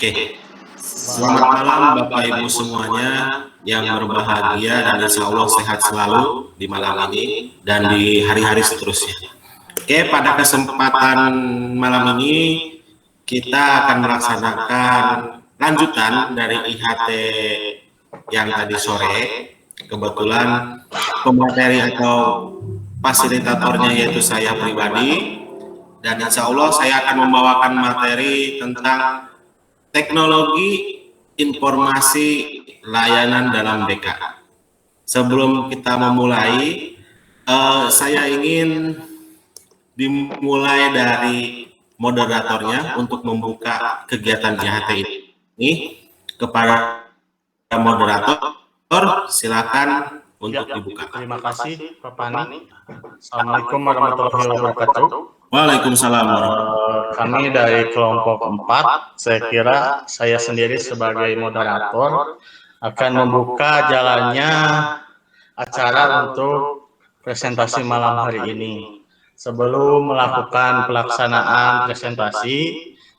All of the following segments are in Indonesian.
Oke, selamat malam Bapak Ibu semuanya yang berbahagia dan insya Allah sehat selalu di malam ini dan di hari-hari seterusnya. Oke, pada kesempatan malam ini kita akan melaksanakan lanjutan dari IHT yang tadi sore. Kebetulan pemateri atau fasilitatornya yaitu saya pribadi, dan insya Allah saya akan membawakan materi tentang teknologi informasi layanan dalam BK. Sebelum kita memulai, saya ingin dimulai dari moderatornya untuk membuka kegiatan IHT ini. Kepada moderator, silakan untuk dibuka. Terima kasih Pak Pani. Assalamualaikum warahmatullahi wabarakatuh. Waalaikumsalam. Kami dari kelompok 4, saya kira saya sendiri sebagai moderator akan membuka jalannya acara untuk presentasi malam hari ini. Sebelum melakukan pelaksanaan presentasi,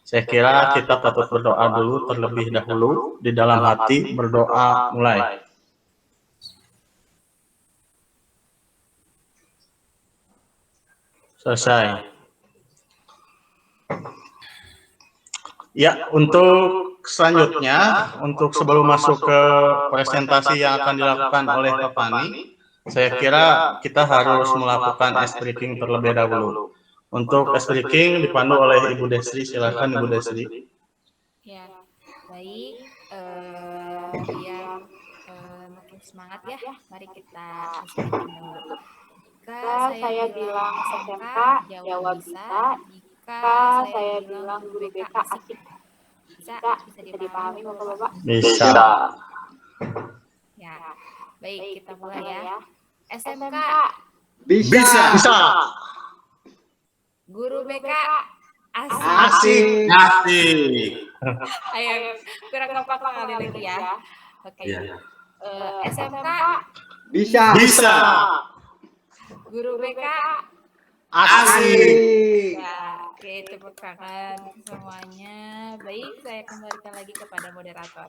saya kira kita patut berdoa dulu terlebih dahulu di dalam hati. Berdoa mulai. Selesai. Ya, untuk selanjutnya, untuk sebelum masuk ke presentasi yang akan dilakukan oleh Pak Pani, saya kira kita harus melakukan ice breaking terlebih dahulu. Untuk ice breaking dipandu oleh Ibu Desri, silakan Ibu Desri. Ya, baik. Biar makin semangat ya, mari kita ice breaking dulu. Jika saya bilang SMK, jawab bisa. Jika saya bilang guru BK asik. Bisa dipahami Bapak-Bapak? Bisa. Ya, baik, kita mulai ya. SMK Bisa. guru BK asik. Asik. Ayo, kurang kompak kali lagi ya. Oke. SMK Bisa. guru BK Asik. ya, oke, tepuk tangan semuanya. Baik, saya kembalikan lagi kepada moderator.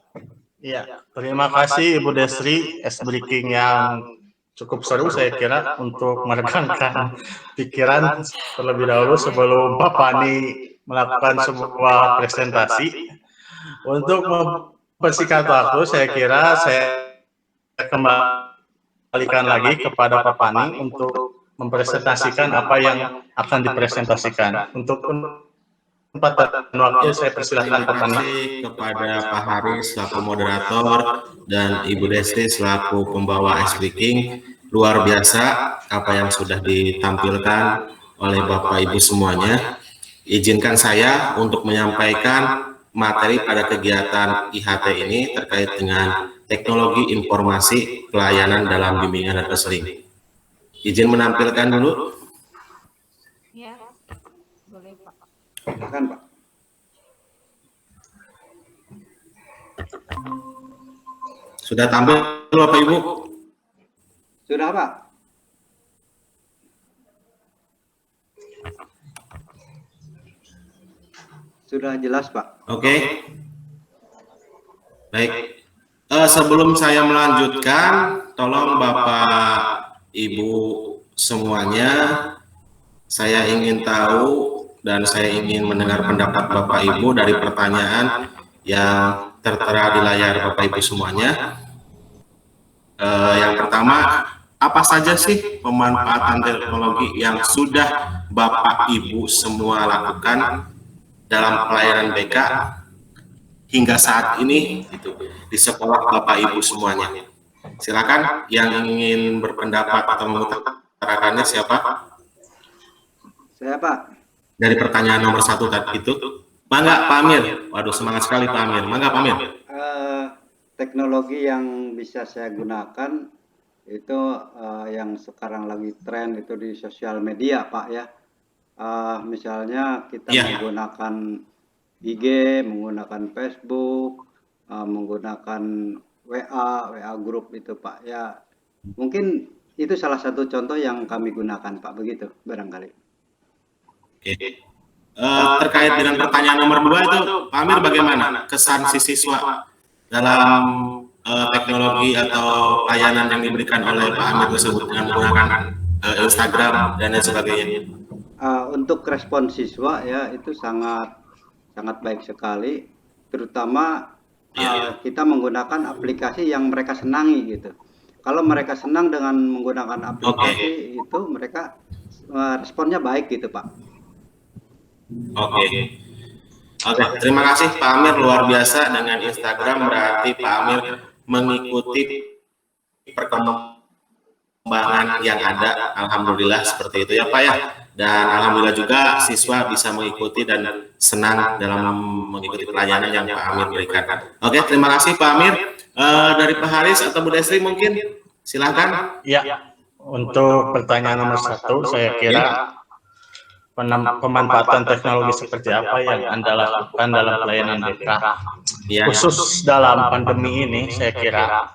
Ya, terima kasih Ibu Desri, ice breaking yang cukup seru saya kira untuk meregangkan pikiran terlebih dahulu sebelum Pak Pani melakukan sebuah presentasi. Untuk mempersingkat waktu, saya kira saya kembalikan lagi kepada Pak Pani untuk mempresentasikan apa yang akan dipresentasikan. Untuk tempat dan waktu saya persilahkan Pak Pani. Terima kasih kepada Pak Haris selaku moderator dan Ibu Desri selaku pembawa ice breaking. Luar biasa apa yang sudah ditampilkan oleh Bapak Ibu semuanya. Izinkan saya untuk menyampaikan materi pada kegiatan IHT ini terkait dengan teknologi informasi pelayanan dalam bimbingan dan konseling. Izin menampilkan dulu. Ya, boleh Pak. Silakan Pak. Sudah tampil Bapak Ibu? Sudah Pak? Sudah jelas Pak. Oke. Baik. Sebelum saya melanjutkan, tolong Bapak Ibu semuanya, saya ingin tahu dan saya ingin mendengar pendapat Bapak Ibu dari pertanyaan yang tertera di layar Bapak Ibu semuanya. Yang pertama, apa saja sih pemanfaatan teknologi yang sudah Bapak Ibu semua lakukan dalam pelayanan BK hingga saat ini gitu, di sekolah Bapak Ibu semuanya? Silakan yang ingin berpendapat atau mengutarakannya siapa? Saya Pak. Dari pertanyaan nomor 1 tadi itu. Mangga Pak Amir. Waduh, semangat sekali Pak Amir. Mangga Pak Amir. Teknologi yang bisa saya gunakan itu yang sekarang lagi tren itu di sosial media Pak ya. Misalnya kita menggunakan IG, menggunakan Facebook, menggunakan WA grup itu Pak ya. Mungkin itu salah satu contoh yang kami gunakan Pak, begitu barangkali. Oke. terkait dengan pertanyaan nomor 2 itu, Pak Amir bagaimana kesan si siswa dalam teknologi atau layanan yang diberikan oleh Pak Amir tersebut dengan menggunakan Instagram dan lain sebagainya? Untuk respon siswa ya itu sangat baik sekali, terutama kita menggunakan aplikasi yang mereka senangi gitu. Kalau mereka senang dengan menggunakan aplikasi itu, mereka responnya baik gitu, Pak. Oke, terima kasih Pak Amir, luar biasa dengan Instagram, berarti Pak Amir mengikuti perkembangan yang ada, alhamdulillah seperti itu ya Pak ya. Dan alhamdulillah juga siswa bisa mengikuti dan senang dalam mengikuti pelayanan yang Pak Amir berikan. Oke, terima kasih Pak Amir. Dari Pak Haris atau Bu Desri mungkin, silakan. Ya, untuk pertanyaan nomor 1, saya kira pemanfaatan teknologi seperti apa yang Anda lakukan dalam pelayanan BK. Khusus dalam pandemi ini, saya kira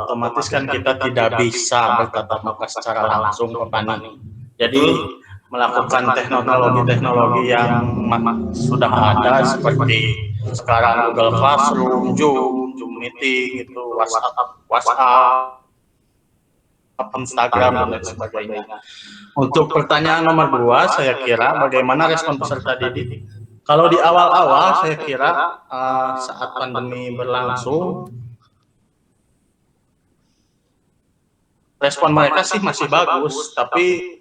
otomatis kan kita tidak bisa bertatap muka secara langsung ke Pani. Jadi melakukan teknologi-teknologi yang sudah ada seperti sekarang Google Classroom, Zoom Meeting, itu WhatsApp, Instagram dan lain sebagainya. Untuk pertanyaan nomor 2, saya kira bagaimana respon peserta didik. Kalau di awal-awal saya kira saat pandemi berlangsung, respon mereka sih masih bagus, tapi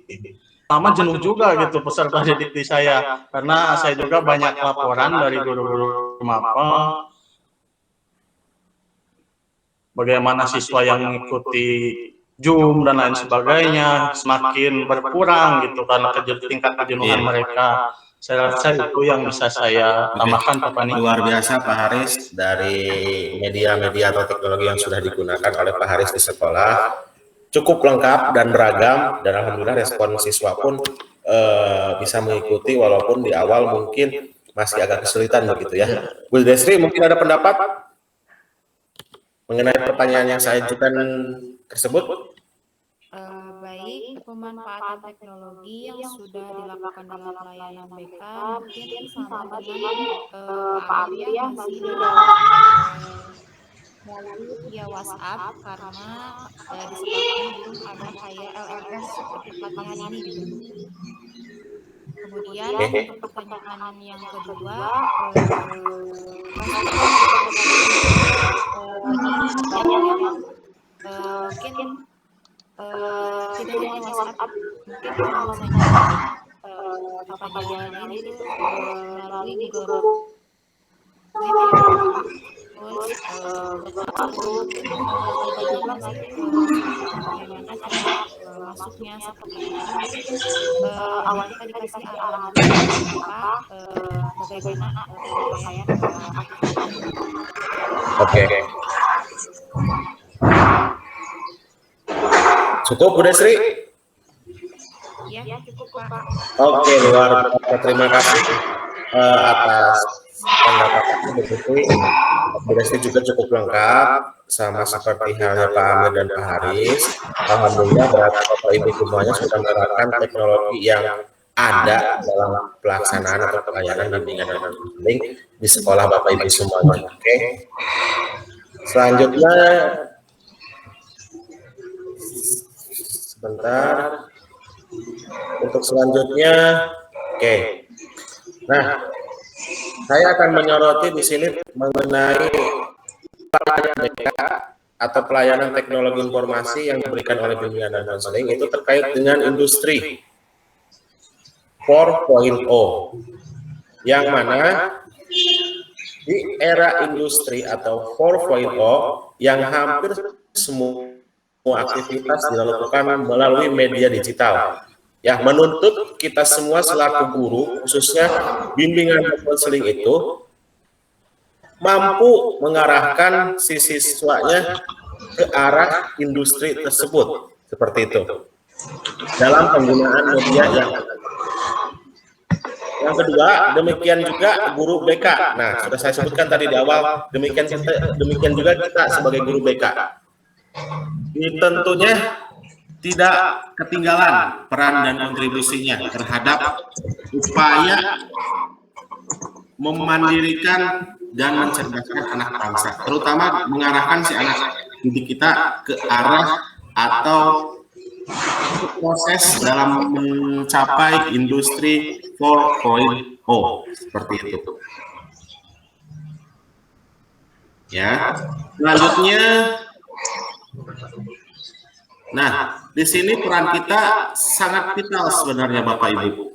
lama jenuh juga gitu peserta didik di saya, karena saya juga banyak laporan dari guru-guru mapel bagaimana siswa yang mengikuti Zoom dan lain sebagainya semakin berkurang gitu karena tingkat kejenuhan mereka. Saya rasa itu yang bisa saya tambahkan Pak Pani. Luar biasa Pak Haris, dari media-media atau teknologi yang sudah digunakan oleh Pak Haris di sekolah cukup lengkap dan beragam, dan alhamdulillah respon siswa pun bisa mengikuti walaupun di awal mungkin masih agak kesulitan begitu ya. Bu Desri mungkin ada pendapat mengenai pertanyaan yang saya ajukan tersebut? Baik, pemanfaatan teknologi yang sudah dilakukan dalam pelayanan BK mungkin sama dengan Pak Amir ya, masih melalui via WhatsApp, karena di sekolah ini belum ada kayak LMS seperti pelatihan ini gitu. Kemudian untuk pertanyaan yang kedua, mungkin tidak hanya WhatsApp, mungkin kalau misalnya pelajaran lain itu melalui Google terus bagaimana cara masuknya seperti itu. Awalnya kita dikasih arahan bagaimana pemakaian aplikasi. Oke. Cukup Bu Desri? Ya, cukup Pak. Oke, luar biasa, terima kasih atas tanggapan Bu Desri. Bu Desri juga cukup lengkap, sama seperti halnya Pak Amir dan Pak Haris. Alhamdulillah berarti Bapak Ibu semuanya sudah menerapkan teknologi yang ada dalam pelaksanaan atau pelayanan bimbingan dan bimbing di sekolah Bapak Ibu semuanya. Oke. Selanjutnya, sebentar. Untuk selanjutnya, oke. Nah, saya akan menyoroti di sini mengenai pelayanan BK atau pelayanan teknologi informasi yang diberikan oleh bimbingan dan konseling, itu terkait dengan industri 4.0, yang mana di era industri atau 4.0 yang hampir semua aktivitas dilakukan melalui media digital. Ya, menuntut kita semua selaku guru, khususnya bimbingan dan konseling itu, mampu mengarahkan si siswanya ke arah industri tersebut, seperti itu, dalam penggunaan media yang kedua, demikian juga guru BK. Nah, sudah saya sebutkan tadi di awal, demikian juga kita sebagai guru BK. Tentunya tidak ketinggalan peran dan kontribusinya terhadap upaya memandirikan dan mencerdaskan anak bangsa, terutama mengarahkan si anak didik kita ke arah atau proses dalam mencapai industri 4.0 seperti itu. Ya, selanjutnya, nah di sini peran kita sangat vital sebenarnya Bapak Ibu.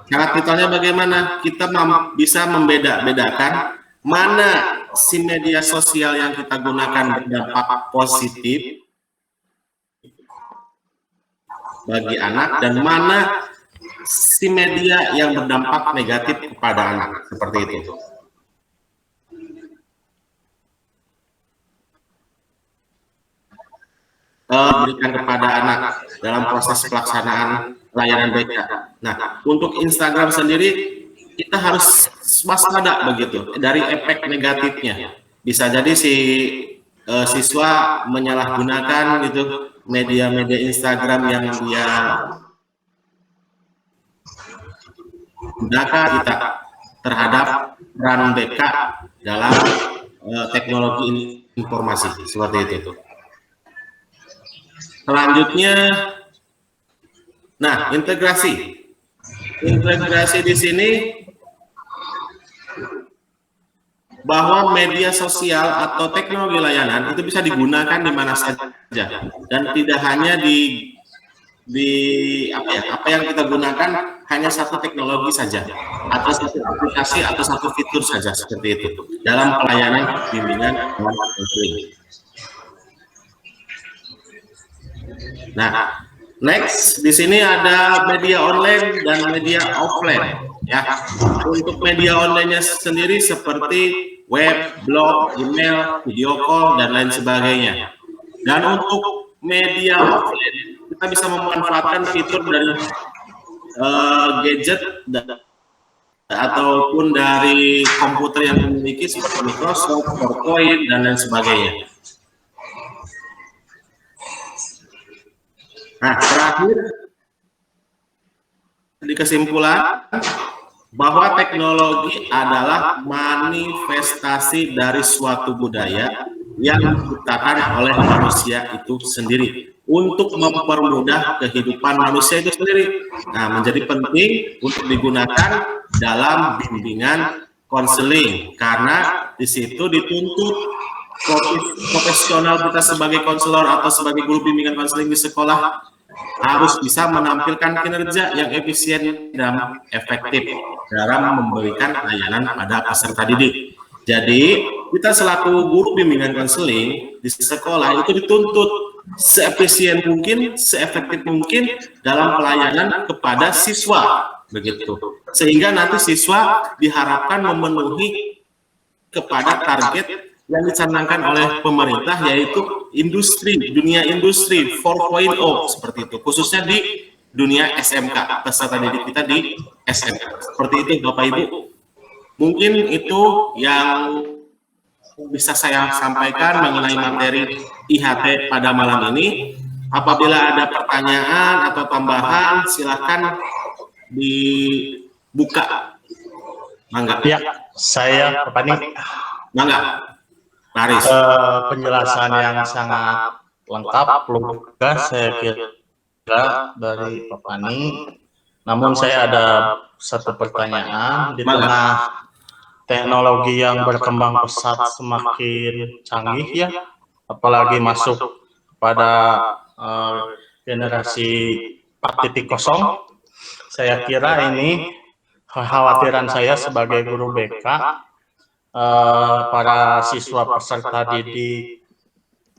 Sangat vitalnya bagaimana? Kita bisa membeda-bedakan mana si media sosial yang kita gunakan berdampak positif bagi anak dan mana si media yang berdampak negatif kepada anak, seperti itu. Berikan kepada anak dalam proses pelaksanaan layanan BK. Nah, untuk Instagram sendiri kita harus waspada begitu dari efek negatifnya. Bisa jadi si siswa menyalahgunakan gitu media-media Instagram yang dia gunakan kita terhadap peran BK dalam teknologi informasi seperti itu. Selanjutnya, nah integrasi di sini bahwa media sosial atau teknologi layanan itu bisa digunakan di mana saja dan tidak hanya di apa yang kita gunakan hanya satu teknologi saja atau satu aplikasi atau satu fitur saja seperti itu dalam pelayanan bimbingan konseling. Nah, next di sini ada media online dan media offline. Ya, untuk media online-nya sendiri seperti web, blog, email, video call dan lain sebagainya. Dan untuk media offline kita bisa memanfaatkan fitur dari gadget ataupun dari komputer yang memiliki seperti Microsoft, PowerPoint dan lain sebagainya. Nah, terakhir di kesimpulan bahwa teknologi adalah manifestasi dari suatu budaya yang diciptakan oleh manusia itu sendiri untuk mempermudah kehidupan manusia itu sendiri. Nah, menjadi penting untuk digunakan dalam bimbingan konseling karena di situ dituntut profesional kita sebagai konselor atau sebagai guru bimbingan konseling di sekolah harus bisa menampilkan kinerja yang efisien dan efektif dalam memberikan layanan pada peserta didik. Jadi, kita selaku guru bimbingan konseling di sekolah itu dituntut seefisien mungkin, seefektif mungkin dalam pelayanan kepada siswa, begitu. Sehingga nanti siswa diharapkan memenuhi kepada target yang dicanangkan oleh pemerintah, yaitu dunia industri 4.0 seperti itu, khususnya di dunia SMK, peserta didik kita di SMK. Seperti itu Bapak Ibu. Mungkin itu yang bisa saya sampaikan mengenai materi IHT pada malam ini. Apabila ada pertanyaan atau tambahan, silakan dibuka. Mangga. Ya, saya Pak Pani. Mangga. Paris. Penjelasan yang sangat lengkap, lugas saya kira dari Pak Pani. Namun saya ada satu pertanyaan. Di tengah teknologi yang berkembang pesat semakin canggih ya, apalagi masuk pada generasi 4.0, saya kira ini kekhawatiran saya sebagai guru BK, para siswa peserta didik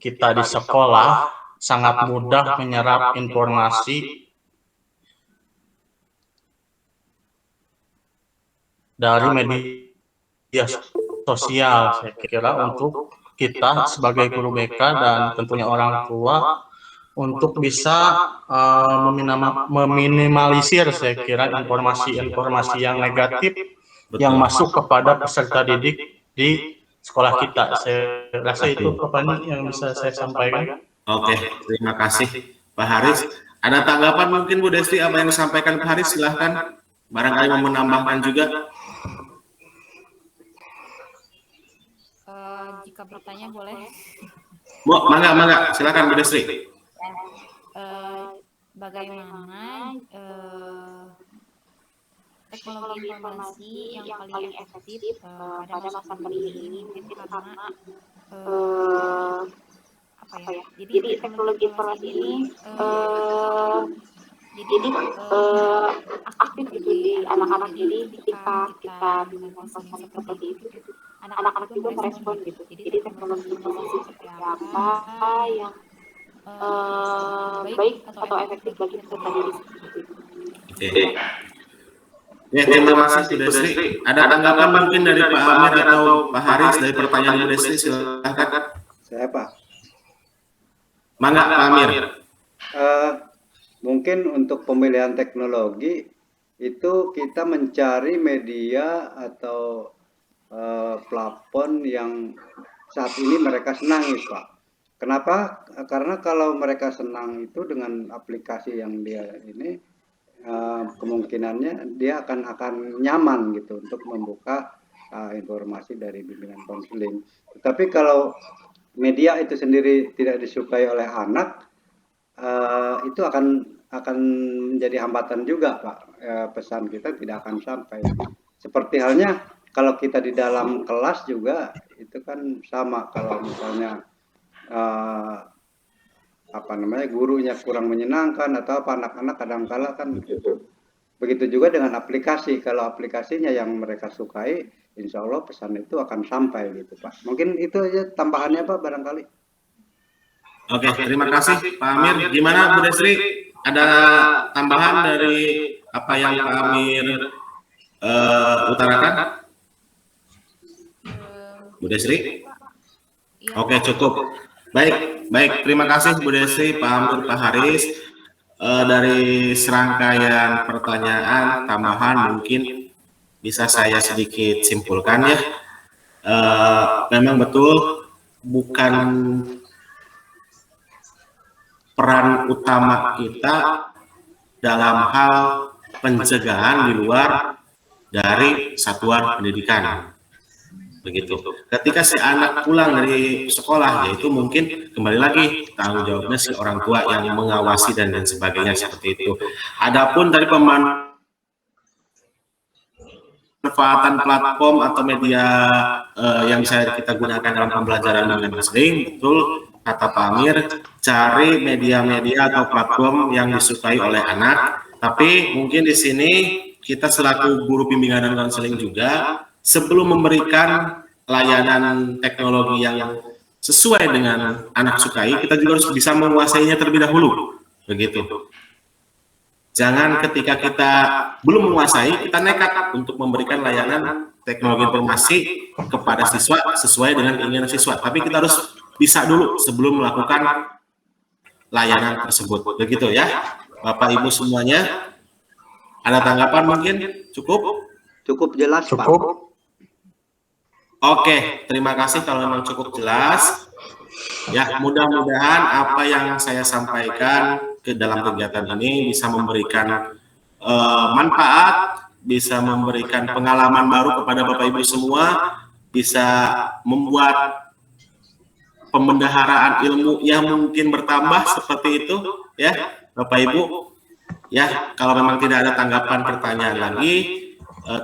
kita di sekolah sangat mudah menyerap informasi dari media sosial. Saya kira untuk kita sebagai guru BK dan tentunya orang tua untuk bisa meminimalisir, saya kira, informasi-informasi yang negatif yang masuk kepada peserta didik di sekolah kita. Saya rasa itu Pak Pani yang bisa saya sampaikan. Oke, terima kasih Pak Haris. Ada tanggapan mungkin Bu Desti apa yang disampaikan Pak Haris? Silahkan. Barangkali mau menambahkan juga. Jika bertanya boleh. Mangga, silakan Bu Desti. Bagaimana teknologi informasi yang paling efektif pada masa pandemi ini karena apa ya? Jadi teknologi informasi ini aktif gitu di anak-anak. Jadi ketika kita dengan konseling seperti itu, anak-anak juga merespon gitu. Jadi teknologi informasi seperti apa yang baik atau efektif bagi kita diri sendiri. Oke. Ya, terima kasih Bu Desti. Ada tanggapan mungkin dari Pak Amir atau Pak Haris dari pertanyaan Bu Desti? Silahkan. Saya Pak. Mangga Pak Amir. Mungkin untuk pemilihan teknologi itu kita mencari media atau platform yang saat ini mereka senangi, Pak. Kenapa? Karena kalau mereka senang itu dengan aplikasi yang dia ini, kemungkinannya dia akan nyaman gitu untuk membuka informasi dari bimbingan konseling. Tapi kalau media itu sendiri tidak disukai oleh anak, itu akan menjadi hambatan juga, Pak. Pesan kita tidak akan sampai. Seperti halnya kalau kita di dalam kelas juga itu kan sama. Kalau misalnya gurunya kurang menyenangkan atau apa, anak-anak kadang-kala kan gitu. Begitu juga dengan aplikasi. Kalau aplikasinya yang mereka sukai, insya Allah pesan itu akan sampai gitu, Pak. Mungkin itu aja tambahannya, Pak, barangkali. Oke, terima kasih Pak Amir. Gimana Bu Desti? Ada tambahan dari apa yang Pak Amir utarakan? Bu Desti? Oke, cukup. Baik. Terima kasih Bu Desti, Pak Amir, Pak Haris. Dari serangkaian pertanyaan tambahan mungkin bisa saya sedikit simpulkan ya. Memang betul bukan peran utama kita dalam hal pencegahan di luar dari satuan pendidikan. Begitu. Ketika si anak pulang dari sekolah, yaitu mungkin kembali lagi tanggung jawabnya si orang tua yang mengawasi dan sebagainya seperti itu. Adapun dari pemanfaatan platform atau media yang kita gunakan dalam pembelajaran dengan konseling, betul kata Pak Amir, cari media-media atau platform yang disukai oleh anak. Tapi mungkin di sini kita selaku guru bimbingan dan konseling juga, sebelum memberikan layanan teknologi yang sesuai dengan anak sukai, kita juga harus bisa menguasainya terlebih dahulu. Begitu. Jangan ketika kita belum menguasai, kita nekat untuk memberikan layanan teknologi informasi kepada siswa sesuai dengan keinginan siswa. Tapi kita harus bisa dulu sebelum melakukan layanan tersebut. Begitu ya, Bapak Ibu semuanya. Ada tanggapan mungkin? Cukup jelas, Pak. Oke, terima kasih kalau memang cukup jelas. Ya, mudah-mudahan apa yang saya sampaikan ke dalam kegiatan ini bisa memberikan manfaat, bisa memberikan pengalaman baru kepada Bapak Ibu semua, bisa membuat pembendaharaan ilmu yang mungkin bertambah seperti itu, ya, Bapak Ibu. Ya, kalau memang tidak ada tanggapan pertanyaan lagi,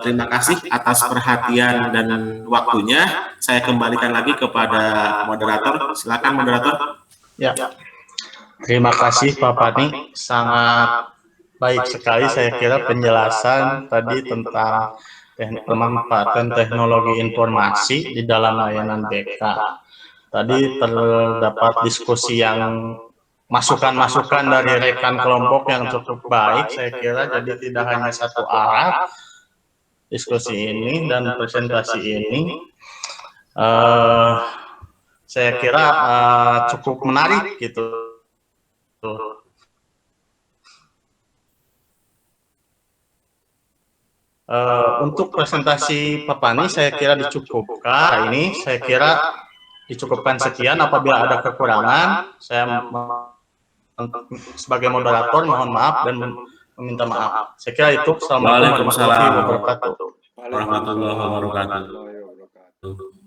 terima kasih atas perhatian dan waktunya. Saya kembalikan lagi kepada moderator. Silakan moderator. Ya, terima kasih Pak Pani. Sangat baik sekali saya kira penjelasan tadi tentang pemanfaatan teknologi informasi di dalam layanan BK. Tadi terdapat diskusi yang masukan-masukan dari rekan kelompok yang cukup baik saya kira, jadi tidak hanya satu arah diskusi ini dan presentasi ini. Saya kira cukup menarik gitu. Untuk presentasi Pak Pani saya kira dicukupkan. Ini saya kira dicukupkan sekian. Apabila ada kekurangan, saya sebagai moderator mohon maaf dan meminta maaf. Saya kira itu. Assalamualaikum warahmatullahi wabarakatuh. Warahmatullahi wabarakatuh.